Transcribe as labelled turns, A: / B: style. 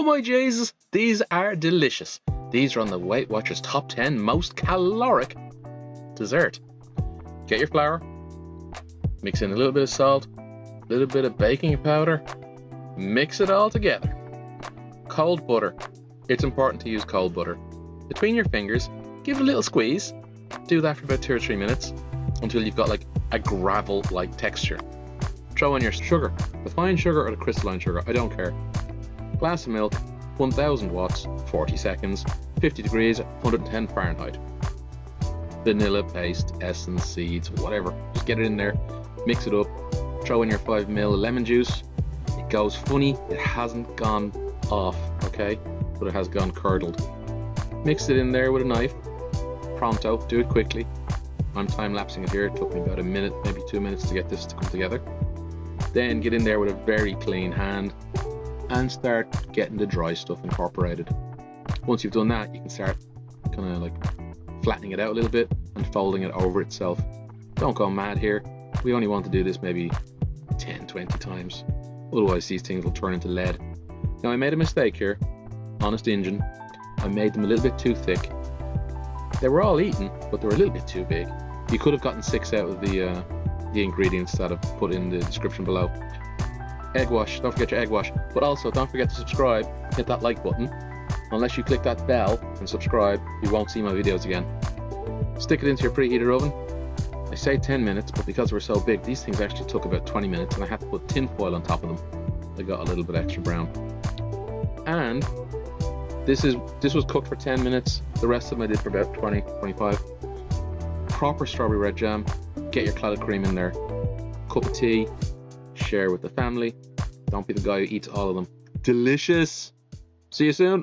A: my Jesus, these are delicious. These are on the Weight Watchers top 10 most caloric dessert. Get your flour, mix in a little bit of salt, a little bit of baking powder, mix it all together. Cold butter. It's important to use cold butter. Between your fingers, give it a little squeeze. Do that for about 2 or 3 minutes until you've got like a gravel-like texture. Throw in your sugar, the fine sugar or the crystalline sugar, I don't care. Glass of milk, 1000 watts, 40 seconds, 50 degrees, 110 Fahrenheit. Vanilla paste, essence, seeds, whatever. Just get it in there, mix it up, throw in your 5 ml of lemon juice. It goes funny, it hasn't gone off, okay? But it has gone curdled. Mix it in there with a knife. Pronto, do it quickly. I'm time-lapsing it here. It took me about a minute, maybe 2 minutes to get this to come together. Then get in there with a very clean hand and start getting the dry stuff incorporated. Once you've done that, you can start kind of like flattening it out a little bit and folding it over itself. Don't go mad here. We only want to do this maybe 10, 20 times. Otherwise these things will turn into lead. Now I made a mistake here. Honest Injun. I made them a little bit too thick. They were all eaten, but they were a little bit too big. You could have gotten 6 out of the ingredients that I've put in the description below. Egg wash, don't forget your egg wash. But also don't forget to subscribe, hit that like button. Unless you click that bell and subscribe, you won't see my videos again. Stick it into your preheater oven. I say 10 minutes, but because we're so big, these things actually took about 20 minutes and I had to put tin foil on top of them. They got a little bit extra brown. And this was cooked for 10 minutes. The rest of them I did for about 20, 25. Proper strawberry red jam. Get your clotted cream in there. Cup of tea. Share with the family. Don't be the guy who eats all of them. Delicious. See you soon.